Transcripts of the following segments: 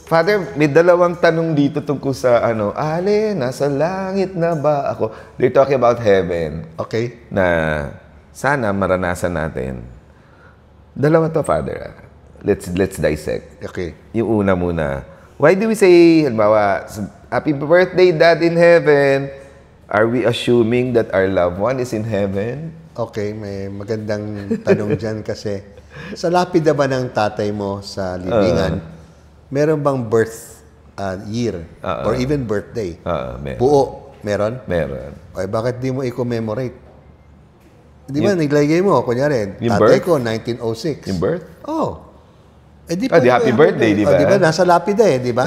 Father, may dalawang tanong dito tungkol sa ano, Ale, nasa langit na ba ako? They're talking about heaven. Okay. Na sana maranasan natin. Dalawa to, Father. Let's dissect. Okay. Yung una muna. Why do we say, halimbawa, Happy birthday, Dad in heaven? Are we assuming that our loved one is in heaven? Okay, may magandang tanong dyan kasi sa lapida ba ng tatay mo sa libingan, meron bang birth year or even birthday? Meron. Buo, meron? Meron. Okay, bakit di mo i-commemorate? Di ba, naglagay mo, kunyari, Yung tatay birth? ko, 1906. Yung birth? Oh. Eh, di di happy birthday, di ba? Di ba, nasa lapida di ba?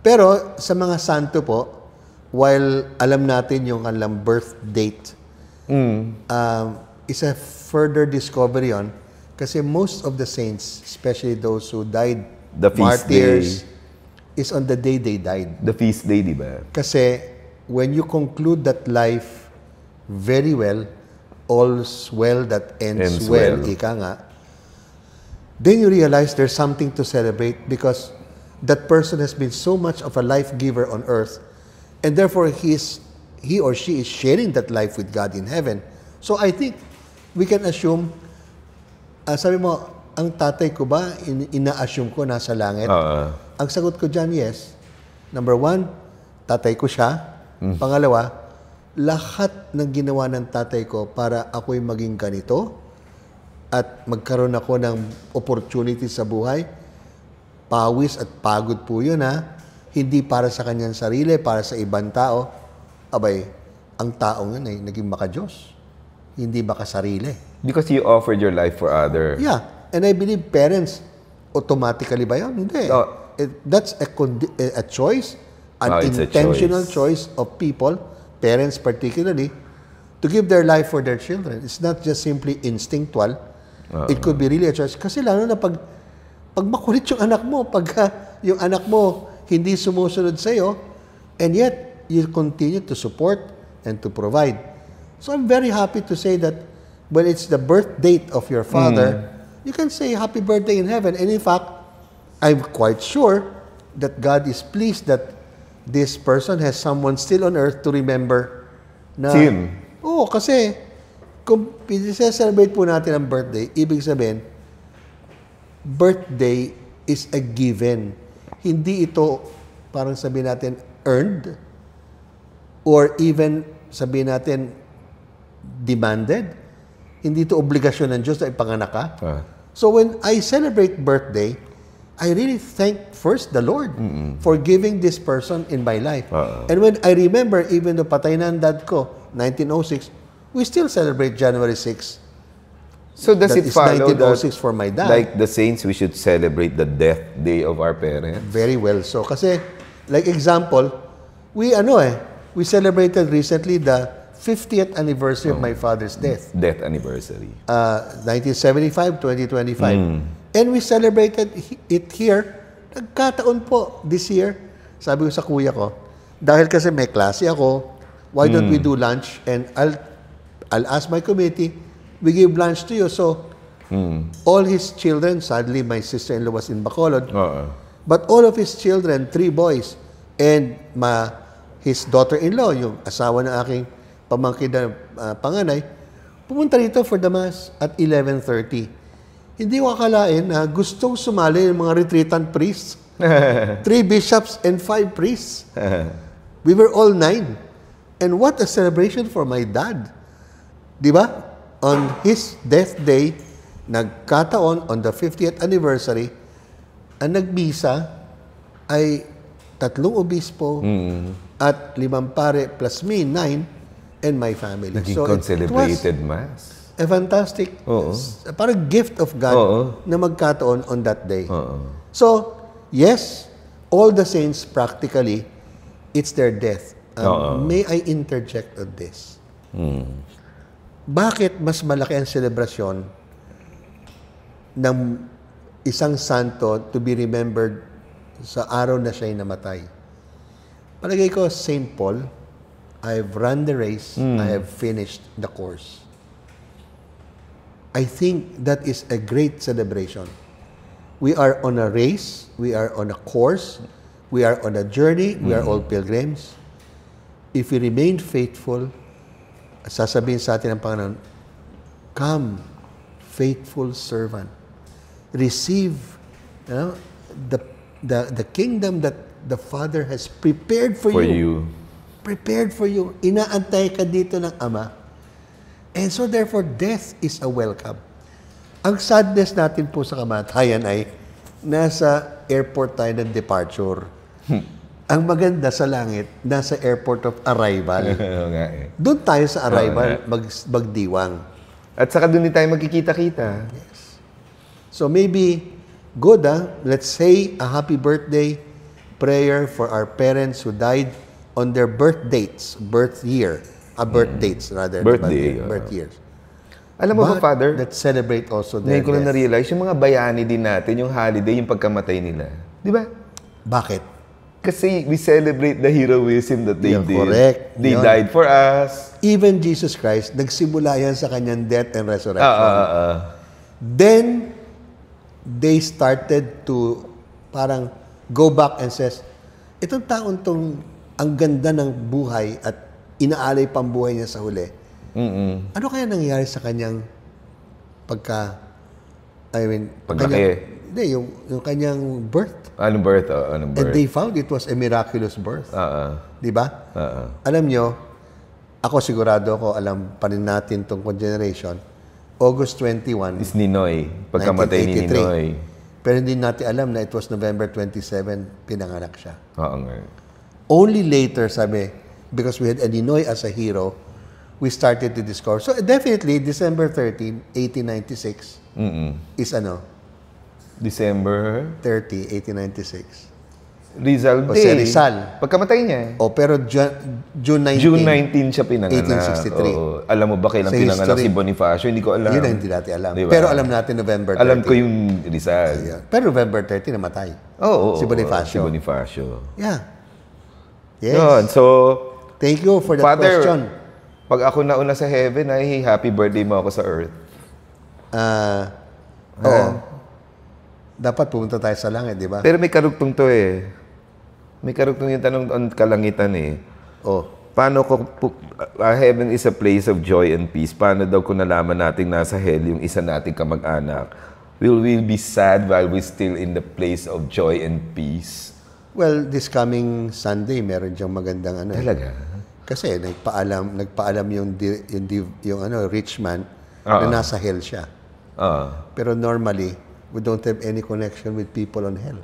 Pero sa mga santo po, while alam natin yung kanilang birth date, is a further discovery on kasi most of the saints, especially those who died The feast martyrs, is on the day they died. The feast day, di ba? Kasi when you conclude that life very well, all's well that ends well, ika nga, then you realize there's something to celebrate because that person has been so much of a life giver on earth, and therefore he or she is sharing that life with God in heaven. So I think we can assume, sabi mo, ang tatay ko ba, ina-assume ko nasa langit? Ang sagot ko dyan, yes. Number one, tatay ko siya. Pangalawa, lahat ng ginawa ng tatay ko para ako'y maging ganito at magkaroon ako ng opportunity sa buhay, pawis at pagod po yun, ha? Hindi para sa kanyang sarili, para sa ibang tao. Abay, ang taong yun ay naging makadiyos. Hindi makasarili. Because you offered your life for other. Yeah. And I believe parents, automatically ba yun? Hindi. That's a choice, an intentional choice of people, parents particularly, to give their life for their children. It's not just simply instinctual. It could be really a choice. Kasi lalo na pag makulit yung anak mo, yung anak mo hindi sumusunod sa'yo, and yet, you continue to support and to provide. So I'm very happy to say that when it's the birth date of your father, you can say happy birthday in heaven. And in fact, I'm quite sure that God is pleased that this person has someone still on earth to remember na... Him. Oo, kasi kung celebrate po natin ang birthday, ibig sabihin, birthday is a given. Hindi ito, parang sabihin natin, earned, or even sabihin natin, demanded. Hindi ito obligasyon ng Diyos na ipanganak ka. So when I celebrate birthday, I really thank first the Lord for giving this person in my life. And when I remember, even though patay na ang dad ko, 1906, we still celebrate January 6. So does it follow 1906 for my dad. Like the saints, we should celebrate the death day of our parents? Very well. So kasi, like example, we celebrated recently the 50th anniversary of my father's death. Death anniversary. 1975, 2025. And we celebrated it here. Nagkataon po this year. Sabi ko sa kuya ko, dahil kasi may klase ako, why don't we do lunch? And I'll ask my committee, we give lunch to you. So, all his children, sadly, my sister-in-law was in Bacolod, but all of his children, 3 boys, and his daughter-in-law, yung asawa ng aking pamangkin na panganay, pumunta rito for the mass at 11:30. Hindi ko akalain na gustong sumali ng mga retreatant priests. 3 bishops and 5 priests. We were all 9. And what a celebration for my dad. Di ba? On his death day, nagkataon on the 50th anniversary, ang nagbisa ay 3 obispo at 5 pare plus me, 9, and my family. Naging concelebrated mass. A fantastic, parang gift of God na magkataon on that day. So, yes, all the saints practically, it's their death. May I interject on this? Bakit mas malaki ang selebrasyon ng isang santo to be remembered sa araw na siya'y namatay? Palagay ko, St. Paul, I've run the race, I have finished the course. I think that is a great celebration. We are on a race. We are on a course. We are on a journey. We are all pilgrims. If we remain faithful, sasabihin sa atin ng Panginoon, come, faithful servant. Receive the kingdom that the Father has prepared for you. Prepared for you. Inaantay ka dito ng Ama. And so therefore, death is a welcome. Ang sadness natin po sa kamatayan ay nasa airport tayo ng departure. Ang maganda sa langit, nasa airport of arrival. Doon tayo sa arrival, magdiwang. At saka doon din tayo magkikita-kita. Yes. So maybe, good let's say a happy birthday prayer for our parents who died on their birth dates, birth years. Birth years. Alam mo ba, Father? Let's celebrate also their Ngayon ko na na-realize, yung mga bayani din natin, yung holiday, yung pagkamatay nila. Di ba? Bakit? Kasi we celebrate the heroism that they did. Correct. They died for us. Even Jesus Christ, nagsimula yan sa kanyang death and resurrection. Then, they started to parang go back and says, itong taon tong ang ganda ng buhay at inaalay pang buhay niya sa huli. Ano kaya nangyari sa kanyang paglaki? Hindi, yung kanyang birth. Anong birth? Anong birth? And they found it was a miraculous birth. Di ba? Alam nyo, ako sigurado ako, alam pa rin natin tungkol generation, August 21, is Ninoy. Pagkamatay ni Ninoy. Pero hindi natin alam na it was November 27, pinanganak siya. Oo nga. Only later, sabi, because we had a Ninoy as a hero, we started to discover. So definitely, December 13, 1896 is December 30, 1896. Rizal O Day. si Rizal. Pagkamatay niya. Pero June 19. June 19 siya pinanganak. 1863. Oo. Alam mo ba kailan pinanganak si Bonifacio? Hindi ko alam. Yun ang hindi natin alam. Diba? Pero alam natin November 30. Alam ko yung Rizal. Yeah. Pero November 30 namatay. Si Bonifacio. Si Bonifacio. Yeah. Yes. Yun. So, thank you for that Father, question. Pag ako nauna sa heaven, ay happy birthday mo ako sa earth. Dapat pumunta tayo sa langit, di ba? Pero may karugtong to eh. May karugtong yung tanong on kalangitan eh. Paano ko, heaven is a place of joy and peace. Paano daw kung nalaman natin nasa hell yung isa nating kamag-anak? Will we be sad while we're still in the place of joy and peace? Well, this coming Sunday, meron diyang magandang Talaga? Kasi nagpaalam yung rich man na nasa hell siya. Pero normally, we don't have any connection with people in hell.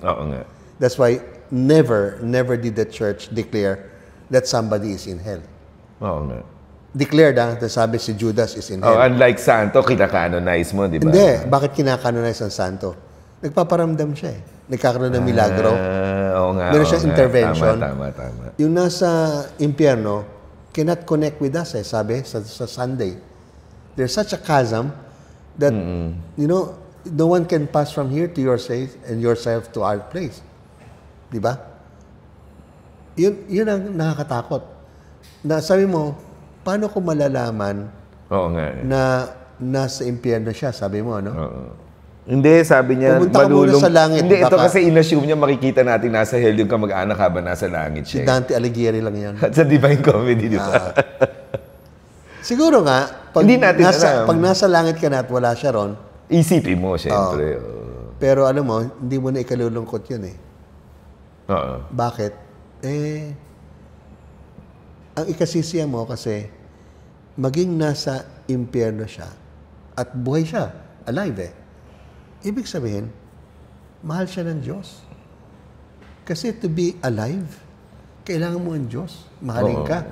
Oo nga. That's why never did the church declare that somebody is in hell. Oo nga. Declared na sabi si Judas is in hell. Unlike Santo, kinakanonize mo, di ba? Hindi. Bakit kinakanonize ang Santo? Nagpaparamdam siya eh. Nagkakaroon ng milagro. Oo nga. Meron siyang intervention. Tama. Yung nasa impyerno, cannot connect with us sabi sa Sunday. There's such a chasm that, no one can pass from here to your safe and yourself to our place. Di ba? Yun ang nakakatakot. Na sabi mo, paano ko malalaman na nasa impyerno siya, sabi mo, no? Hindi, sabi niya, pumunta ka muna sa langit. Hindi, ito kasi inassume niya makikita natin nasa hell yung kamag-anak habang nasa langit siya. Si Dante Alighieri lang yan. Sa Divine Comedy, di ba? Siguro nga, pag nasa langit ka na at wala siya ron, isipin mo, siyempre. Pero alam mo, hindi mo na ikalulungkot yun eh. Bakit? Ang ikasisiya mo kasi, maging nasa impyerno siya at buhay siya, alive ibig sabihin, mahal siya ng Diyos. Kasi to be alive, kailangan mo ang Diyos. Mahalin ka.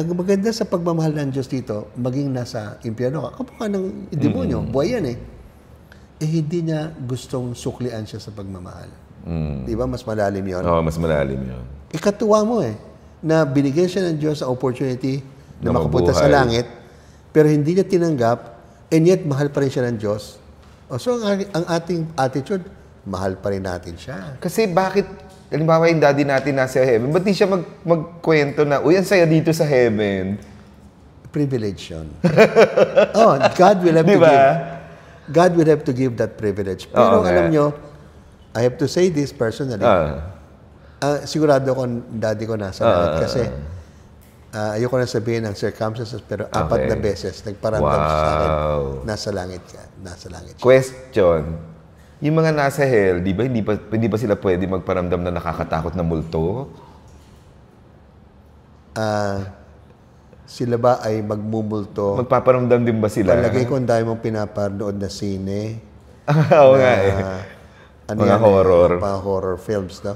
Ang maganda sa pagmamahal ng Diyos dito, maging nasa impyerno ka, kapag ng demonyo, buhay yan hindi niya gustong suklian siya sa pagmamahal. Di ba? Mas malalim yun. Oo, mas malalim yun. Ikatuwa mo na binigyan siya ng Diyos ang opportunity na makapunta sa langit, pero hindi niya tinanggap, and yet mahal pa rin siya ng Diyos. So, ang ating attitude, mahal pa rin natin siya. Kasi bakit, halimbawa yung daddy natin nasa heaven, ba't di siya magkwento na, uy, ang saya dito sa heaven? Privilege yun. God will have to diba? give. God would have to give that privilege. Pero alam nyo, I have to say this personally. Sigurado ko daddy ko nasa langit kasi ayoko na sabihin ang circumstances pero 4 na beses nagparamdam siya sa akin. Nasa langit ka. Nasa langit siya. Question. Yung mga nasa hell, di ba hindi pa sila pwede magparamdam na nakakatakot na multo? Sila ba ay magmumulto? Magpaparamdam din ba sila? Palagay ko ang dami mong pinapanood na sine. Oo nga eh. Mga horror. Mga horror films, no?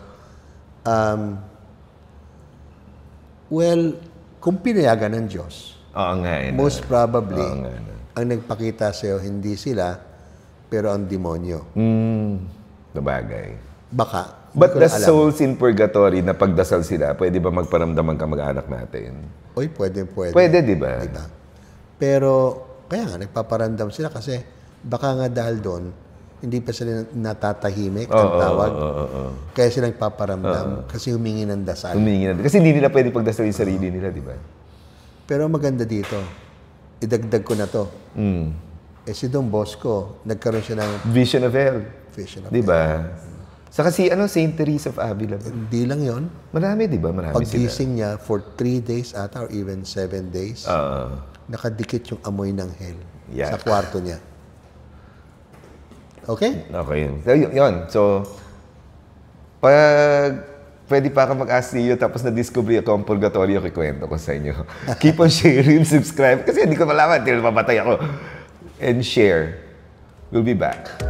Well, kung pinayagan ng Diyos, most probably, ang nagpakita sa'yo, hindi sila, pero ang demonyo. Nabagay. Baka. But the souls in purgatory na pagdasal sila, pwede ba magparamdam ang kamag-anak natin? Oy, pwede. Pwede, di ba? Diba? Pero, kaya nga, nagpaparamdam sila kasi baka nga dahil doon, hindi pa sila natatahimik ang tawag. Kaya sila nagpaparamdam kasi humingi ng dasal. Kasi hindi nila pwede pagdasal yung sarili nila, di ba? Pero maganda dito, idagdag ko na to. Si Don Bosco, nagkaroon siya ng Vision of Hell. Vision of Di ba? Saka Saint Teresa of Avila. Hindi lang yon. Marami, di ba? Marami Paggising niya for 3 days ata or even 7 days, nakadikit yung amoy ng hell sa kwarto niya. Okay? Okay. So, yun. So, pag pwede pa ka mag-ask niyo tapos na-discover ako ang purgatorio, kikwento ko sa inyo. Keep on sharing, subscribe. Kasi hindi ko malaman, hindi ko mapatay ako. And share. We'll be back.